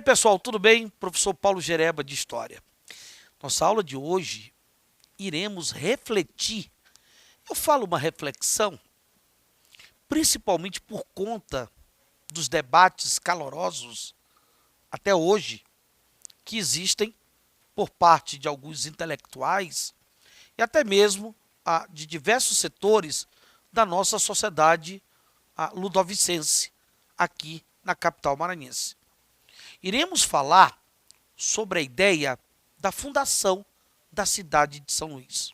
pessoal, tudo bem? Professor Paulo Gereba de História. Nossa aula de hoje iremos refletir. Eu falo uma reflexão, principalmente por conta dos debates calorosos até hoje que existem por parte de alguns intelectuais e até mesmo de diversos setores da nossa sociedade ludovicense aqui na capital maranhense. Iremos falar sobre a ideia da fundação da cidade de São Luís.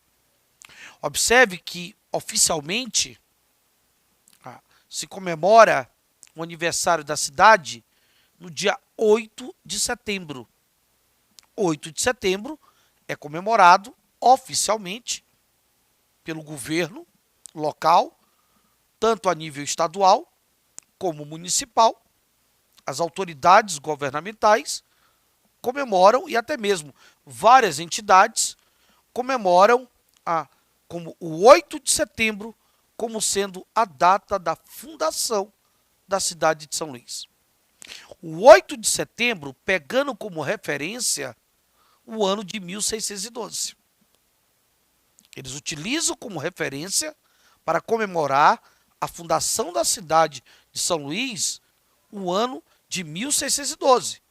Observe que, oficialmente, se comemora o aniversário da cidade no dia 8 de setembro. 8 de setembro é comemorado oficialmente pelo governo local, tanto a nível estadual como municipal. As autoridades governamentais comemoram e até mesmo várias entidades comemoram como o 8 de setembro como sendo a data da fundação da cidade de São Luís. O 8 de setembro pegando como referência o ano de 1612. Eles utilizam como referência para comemorar a fundação da cidade de São Luís o ano de 1612,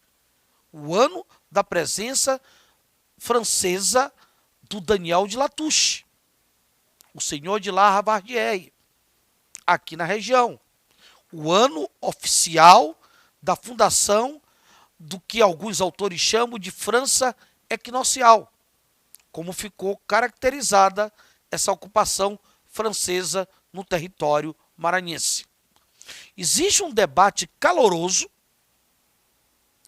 o ano da presença francesa do Daniel de Latouche, o senhor de La Ravardie, aqui na região. O ano oficial da fundação do que alguns autores chamam de França equinocial, como ficou caracterizada essa ocupação francesa no território maranhense. Existe um debate caloroso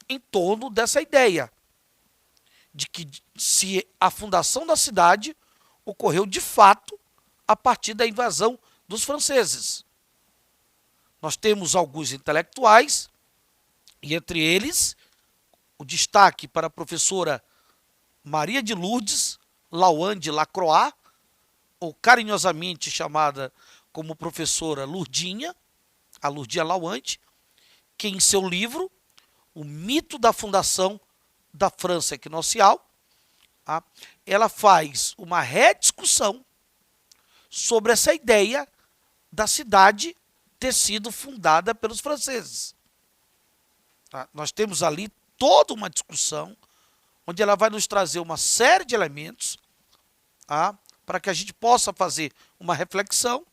em torno dessa ideia de que se a fundação da cidade ocorreu de fato a partir da invasão dos franceses. Nós temos alguns intelectuais, e entre eles o destaque para a professora Maria de Lourdes Lauande Lacroix, ou carinhosamente chamada como professora Lourdinha, a Lourdinha Lauande, que em seu livro O Mito da Fundação da França Equinocial, ela faz uma rediscussão sobre essa ideia da cidade ter sido fundada pelos franceses. Nós temos ali toda uma discussão, onde ela vai nos trazer uma série de elementos para que a gente possa fazer uma reflexão,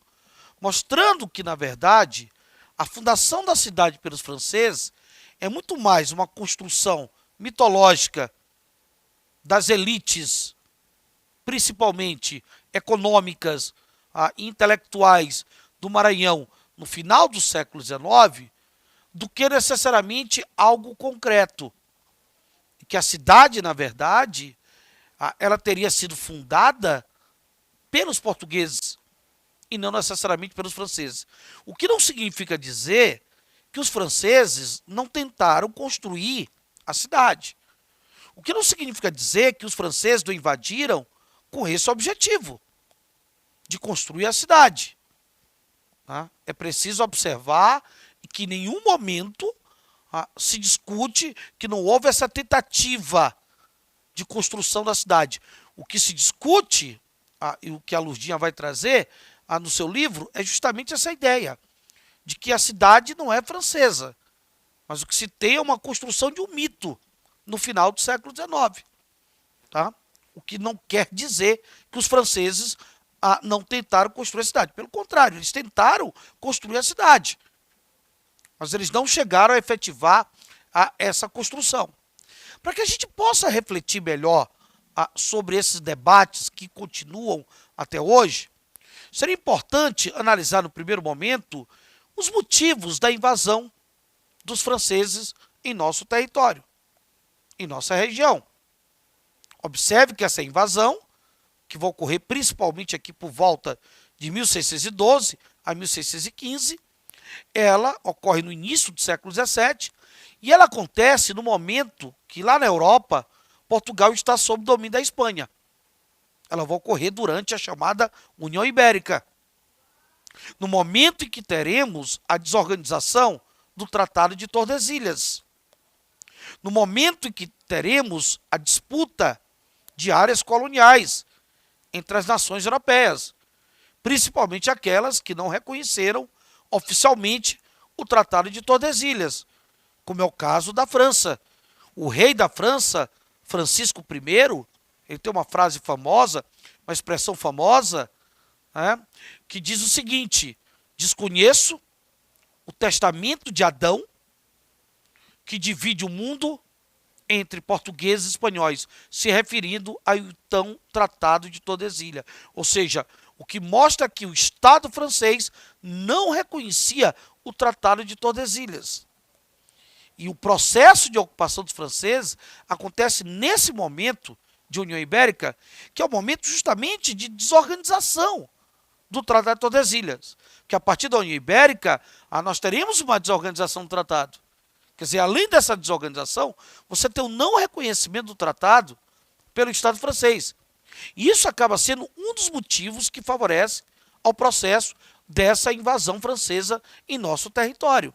mostrando que, na verdade, a fundação da cidade pelos franceses é muito mais uma construção mitológica das elites, principalmente econômicas e intelectuais do Maranhão no final do século XIX, do que necessariamente algo concreto. Que a cidade, na verdade, ela teria sido fundada pelos portugueses e não necessariamente pelos franceses. O que não significa dizer que os franceses não tentaram construir a cidade. O que não significa dizer que os franceses não invadiram com esse objetivo, de construir a cidade. É preciso observar que em nenhum momento se discute que não houve essa tentativa de construção da cidade. O que se discute, e o que a Lourdinha vai trazer no seu livro, é justamente essa ideia de que a cidade não é francesa, mas o que se tem é uma construção de um mito no final do século XIX. O que não quer dizer que os franceses não tentaram construir a cidade. Pelo contrário, eles tentaram construir a cidade, mas eles não chegaram a efetivar essa construção. Para que a gente possa refletir melhor sobre esses debates que continuam até hoje, seria importante analisar no primeiro momento os motivos da invasão dos franceses em nosso território, em nossa região. Observe que essa invasão, que vai ocorrer principalmente aqui por volta de 1612 a 1615, ela ocorre no início do século XVII e ela acontece no momento que lá na Europa, Portugal está sob domínio da Espanha. Ela vai ocorrer durante a chamada União Ibérica, no momento em que teremos a desorganização do Tratado de Tordesilhas. No momento em que teremos a disputa de áreas coloniais entre as nações europeias, principalmente aquelas que não reconheceram oficialmente o Tratado de Tordesilhas, como é o caso da França. O rei da França, Francisco I, ele tem uma frase famosa, uma expressão famosa, que diz o seguinte: desconheço o testamento de Adão que divide o mundo entre portugueses e espanhóis, se referindo ao então Tratado de Tordesilhas. Ou seja, o que mostra que o Estado francês não reconhecia o Tratado de Tordesilhas. E o processo de ocupação dos franceses acontece nesse momento de União Ibérica, que é o momento justamente de desorganização do Tratado de Tordesilhas. Que a partir da União Ibérica, nós teremos uma desorganização do tratado. Quer dizer, além dessa desorganização, você tem o não reconhecimento do tratado pelo Estado francês. E isso acaba sendo um dos motivos que favorece ao processo dessa invasão francesa em nosso território.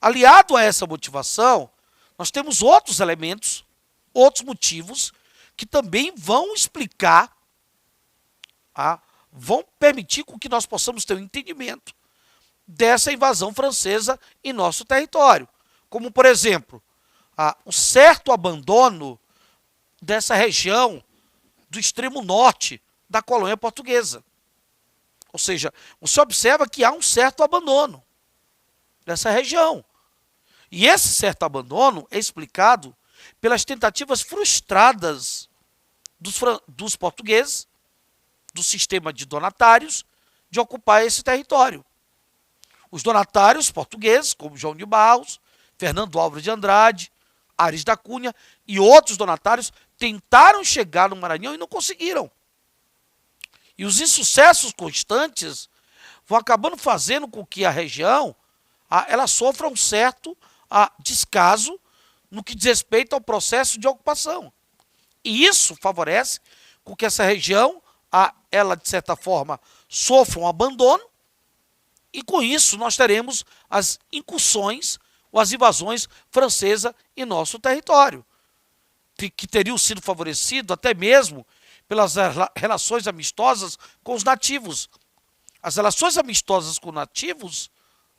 Aliado a essa motivação, nós temos outros elementos, outros motivos, que também vão explicar, vão permitir com que nós possamos ter um entendimento dessa invasão francesa em nosso território. Como, por exemplo, um certo abandono dessa região do extremo norte da colônia portuguesa. Ou seja, você observa que há um certo abandono dessa região. E esse certo abandono é explicado pelas tentativas frustradas dos portugueses, do sistema de donatários, de ocupar esse território. Os donatários portugueses, como João de Barros, Fernando Álvares de Andrade, Aires da Cunha e outros donatários tentaram chegar no Maranhão e não conseguiram. E os insucessos constantes vão acabando fazendo com que a região ela sofra um certo descaso no que diz respeito ao processo de ocupação. E isso favorece com que essa região, ela de certa forma, sofra um abandono, e com isso nós teremos as incursões ou as invasões francesas em nosso território, que teriam sido favorecido até mesmo pelas relações amistosas com os nativos. As relações amistosas com nativos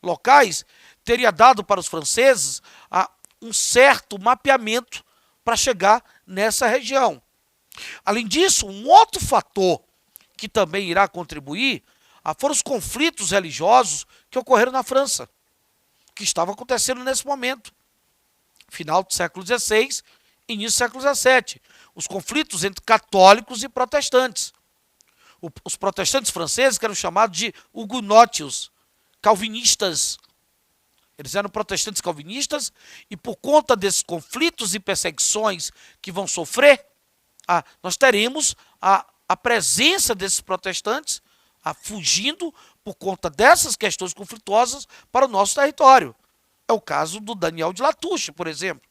locais teria dado para os franceses um certo mapeamento para chegar nessa região. Além disso, um outro fator que também irá contribuir foram os conflitos religiosos que ocorreram na França, que estavam acontecendo nesse momento, final do século XVI, início do século XVII. Os conflitos entre católicos e protestantes. Os protestantes franceses, que eram chamados de huguenotes, calvinistas. Eles eram protestantes calvinistas e por conta desses conflitos e perseguições que vão sofrer, nós teremos a presença desses protestantes fugindo por conta dessas questões conflituosas para o nosso território. É o caso do Daniel de Latouche, por exemplo,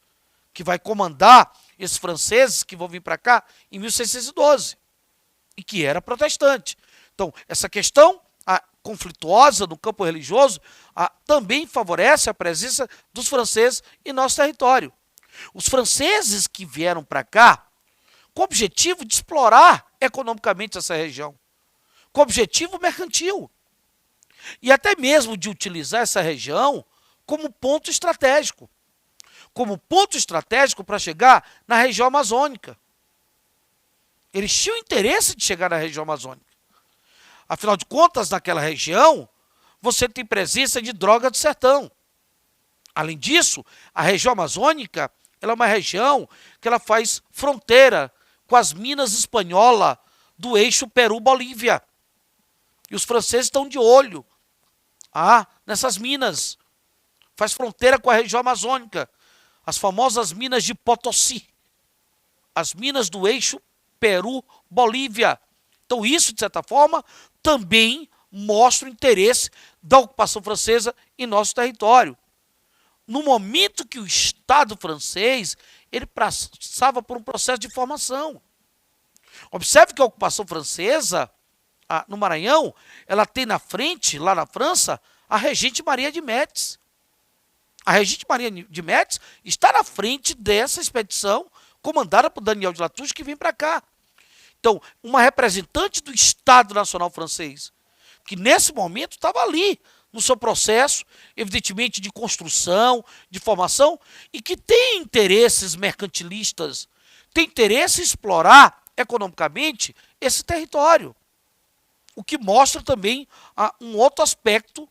que vai comandar esses franceses que vão vir para cá em 1612 e que era protestante. Então, essa questão conflituosa no campo religioso também favorece a presença dos franceses em nosso território. Os franceses que vieram para cá com o objetivo de explorar economicamente essa região, com o objetivo mercantil, e até mesmo de utilizar essa região como ponto estratégico para chegar na região amazônica. Eles tinham interesse de chegar na região amazônica. Afinal de contas, naquela região, você tem presença de droga do sertão. Além disso, a região amazônica ela é uma região que ela faz fronteira com as minas espanholas do eixo Peru-Bolívia. E os franceses estão de olho nessas minas. Faz fronteira com a região amazônica. As famosas minas de Potosí. As minas do eixo Peru-Bolívia. Então isso, de certa forma, também mostra o interesse da ocupação francesa em nosso território. No momento que o Estado francês ele passava por um processo de formação. Observe que a ocupação francesa no Maranhão, ela tem na frente, lá na França, a regente Maria de Médicis. A Regente Maria de Médici está na frente dessa expedição comandada por Daniel de Latouche, que vem para cá. Então, uma representante do Estado Nacional Francês, que nesse momento estava ali, no seu processo, evidentemente, de construção, de formação, e que tem interesses mercantilistas, tem interesse em explorar economicamente esse território. O que mostra também um outro aspecto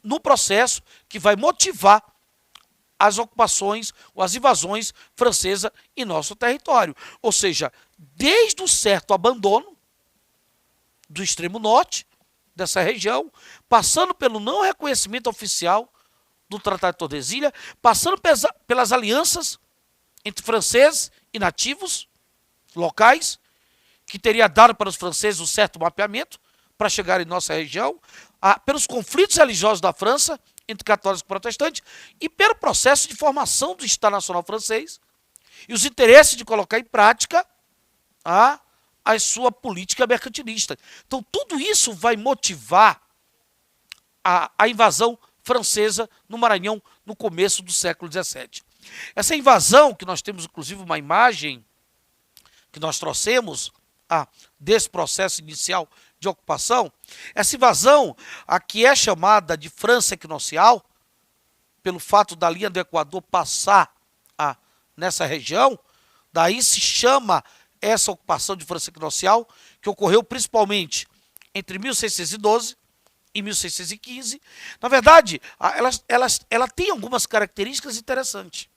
no processo que vai motivar as ocupações ou as invasões francesas em nosso território. Ou seja, desde o certo abandono do extremo norte dessa região, passando pelo não reconhecimento oficial do Tratado de Tordesilhas, passando pelas alianças entre franceses e nativos locais, que teria dado para os franceses um certo mapeamento para chegar em nossa região, pelos conflitos religiosos da França, entre católicos e protestantes, e pelo processo de formação do Estado Nacional Francês, e os interesses de colocar em prática a sua política mercantilista. Então, tudo isso vai motivar a invasão francesa no Maranhão no começo do século XVII. Essa invasão, que nós temos inclusive uma imagem que nós trouxemos desse processo inicial de ocupação, essa invasão, a que é chamada de França Equinocial, pelo fato da linha do Equador passar nessa região, daí se chama essa ocupação de França Equinocial, que ocorreu principalmente entre 1612 e 1615. Na verdade, ela tem algumas características interessantes.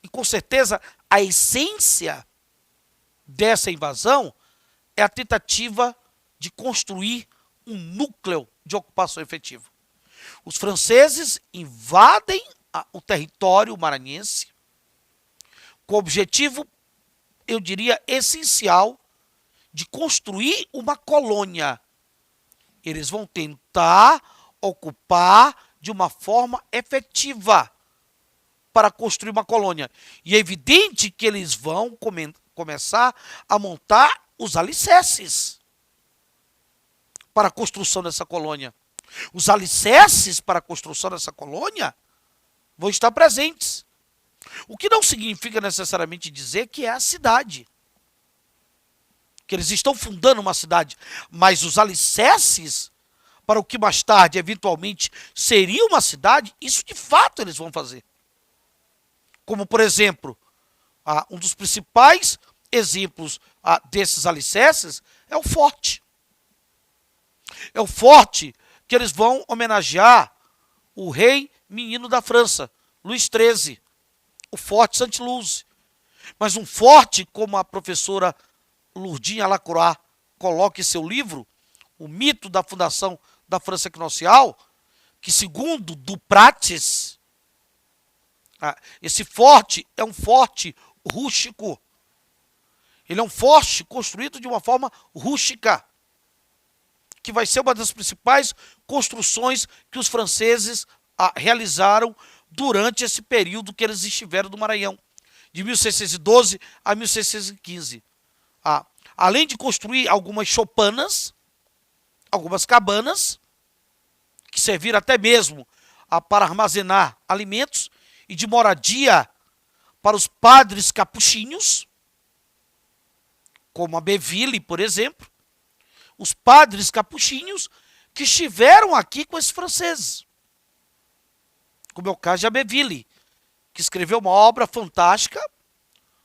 E com certeza a essência dessa invasão é a tentativa de construir um núcleo de ocupação efetiva. Os franceses invadem o território maranhense com o objetivo, eu diria, essencial de construir uma colônia. Eles vão tentar ocupar de uma forma efetiva para construir uma colônia. E é evidente que eles vão começar a montar os alicerces para a construção dessa colônia. Os alicerces para a construção dessa colônia vão estar presentes. O que não significa necessariamente dizer que é a cidade. Que eles estão fundando uma cidade. Mas os alicerces para o que mais tarde, eventualmente, seria uma cidade, isso de fato eles vão fazer. Como, por exemplo, um dos principais exemplos desses alicerces é o forte. É o forte que eles vão homenagear o rei menino da França, Luís XIII, o Forte Saint-Louis. Mas um forte, como a professora Lourdinha Lacroix coloca em seu livro, O Mito da Fundação da França Equinocial, que segundo Duprates, esse forte é um forte rústico. Ele é um forte construído de uma forma rústica, que vai ser uma das principais construções que os franceses realizaram durante esse período que eles estiveram no Maranhão, de 1612 a 1615. Além de construir algumas choupanas, algumas cabanas, que serviram até mesmo para armazenar alimentos, e de moradia para os padres capuchinhos, como a Beville, por exemplo, os padres capuchinhos que estiveram aqui com esses franceses, como é o caso de Abbeville, que escreveu uma obra fantástica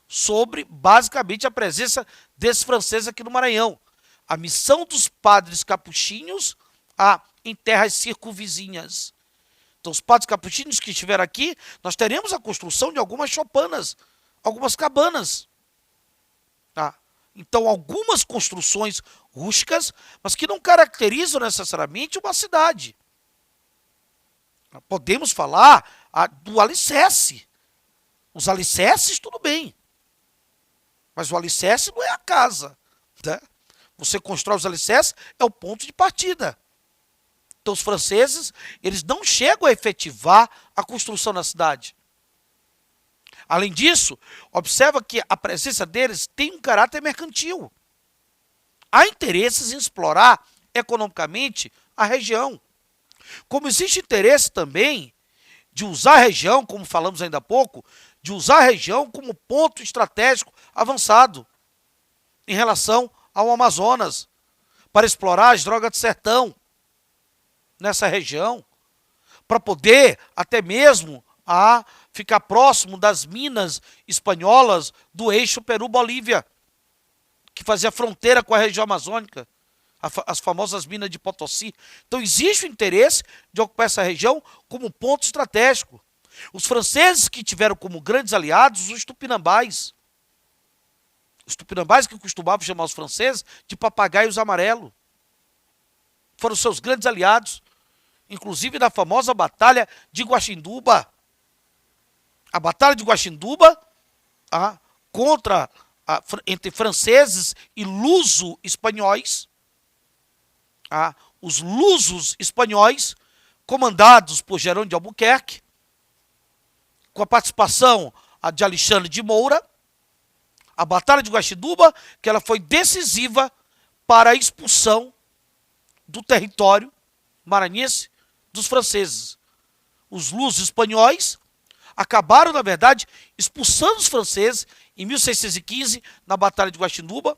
sobre, basicamente, a presença desses franceses aqui no Maranhão. A missão dos padres capuchinhos em terras circunvizinhas. Então, os padres capuchinhos que estiveram aqui, nós teremos a construção de algumas choupanas, algumas cabanas. Então, algumas construções rústicas, mas que não caracterizam necessariamente uma cidade. Podemos falar do alicerce. Os alicerces, tudo bem. Mas o alicerce não é a casa. Né? Você constrói os alicerces, é o ponto de partida. Então, os franceses, eles não chegam a efetivar a construção da cidade. Além disso, observa que a presença deles tem um caráter mercantil. Há interesses em explorar economicamente a região. Como existe interesse também de usar a região, como falamos ainda há pouco, de usar a região como ponto estratégico avançado em relação ao Amazonas, para explorar as drogas de sertão nessa região, para poder até mesmo ficar próximo das minas espanholas do eixo Peru-Bolívia, que fazia fronteira com a região amazônica, as famosas minas de Potosí. Então existe o interesse de ocupar essa região como ponto estratégico. Os franceses que tiveram como grandes aliados os tupinambás. Os tupinambás que costumavam chamar os franceses de papagaios amarelos. Foram seus grandes aliados, inclusive na famosa Batalha de Guaxinduba. A Batalha de Guaxinduba, entre franceses e luso-espanhóis. Os lusos espanhóis, comandados por Jerônimo de Albuquerque, com a participação de Alexandre de Moura. A Batalha de Guaxinduba, que ela foi decisiva para a expulsão do território maranhense dos franceses. Os lusos espanhóis acabaram, na verdade, expulsando os franceses em 1615, na Batalha de Guaxinduba,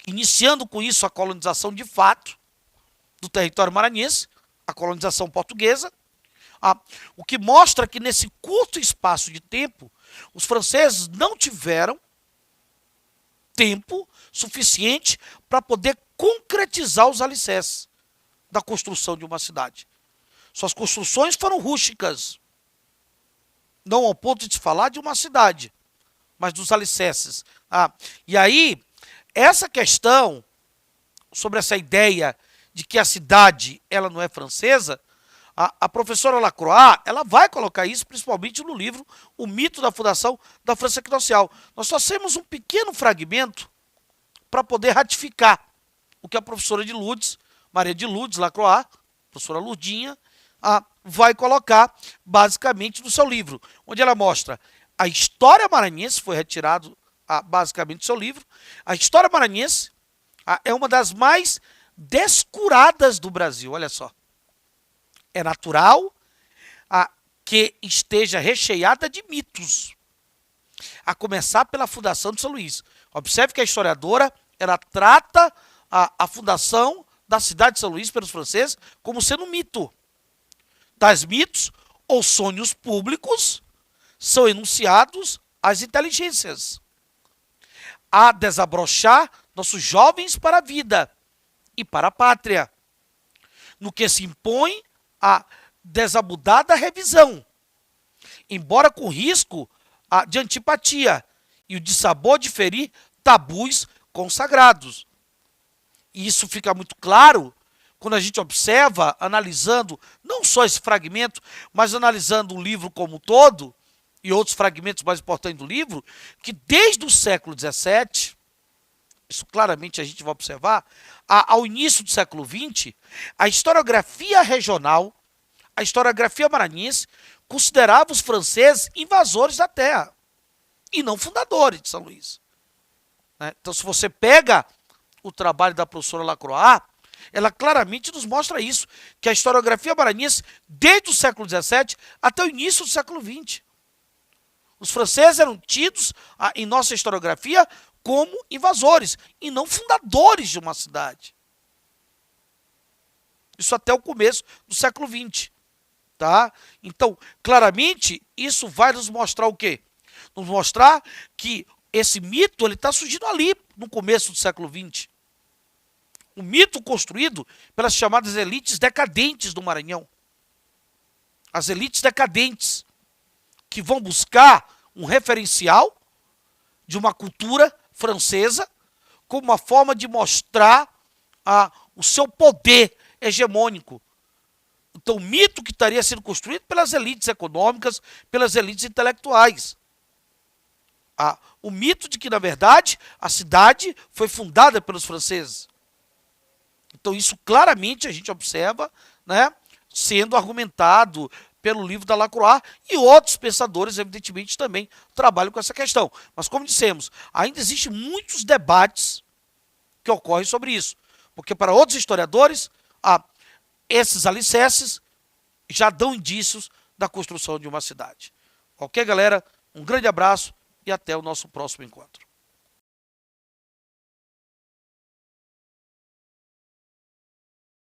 iniciando com isso a colonização de fato do território maranhense, a colonização portuguesa, o que mostra que nesse curto espaço de tempo, os franceses não tiveram tempo suficiente para poder concretizar os alicerces da construção de uma cidade. Suas construções foram rústicas, não ao ponto de se falar de uma cidade, mas dos alicerces. E aí, essa questão sobre essa ideia de que a cidade ela não é francesa, a professora Lacroix, ela vai colocar isso principalmente no livro O Mito da Fundação da França Equinocial. Nós só temos um pequeno fragmento para poder ratificar o que a professora de Lourdes, Maria de Lourdes Lacroix, professora Lourdinha, vai colocar basicamente no seu livro, onde ela mostra a história maranhense, foi retirado basicamente do seu livro. A história maranhense é uma das mais descuradas do Brasil, olha só. É natural que esteja recheada de mitos, a começar pela fundação de São Luís. Observe que a historiadora ela trata a fundação da cidade de São Luís pelos franceses como sendo um mito. Tais mitos ou sonhos públicos são enunciados às inteligências, a desabrochar nossos jovens para a vida e para a pátria, no que se impõe a desabudada revisão, embora com risco de antipatia e o dissabor de ferir tabus consagrados. E isso fica muito claro quando a gente observa, analisando não só esse fragmento, mas analisando o livro como um todo, e outros fragmentos mais importantes do livro, que desde o século XVII, isso claramente a gente vai observar, ao início do século XX, a historiografia regional, a historiografia maranhense, considerava os franceses invasores da terra e não fundadores de São Luís. Então, se você pega o trabalho da professora Lacroix, ela claramente nos mostra isso, que a historiografia maranhense, desde o século XVII até o início do século XX, os franceses eram tidos em nossa historiografia como invasores e não fundadores de uma cidade. Isso até o começo do século XX. Tá? Então, claramente, isso vai nos mostrar o quê? Nos mostrar que esse mito está surgindo ali, no começo do século XX. Um mito construído pelas chamadas elites decadentes do Maranhão. As elites decadentes, que vão buscar um referencial de uma cultura francesa como uma forma de mostrar o seu poder hegemônico. Então, o mito que estaria sendo construído pelas elites econômicas, pelas elites intelectuais. O mito de que, na verdade, a cidade foi fundada pelos franceses. Então, isso claramente a gente observa, né, sendo argumentado pelo livro da Lacroix, e outros pensadores, evidentemente, também trabalham com essa questão. Mas, como dissemos, ainda existem muitos debates que ocorrem sobre isso. Porque, para outros historiadores, esses alicerces já dão indícios da construção de uma cidade. Ok, galera? Um grande abraço e até o nosso próximo encontro.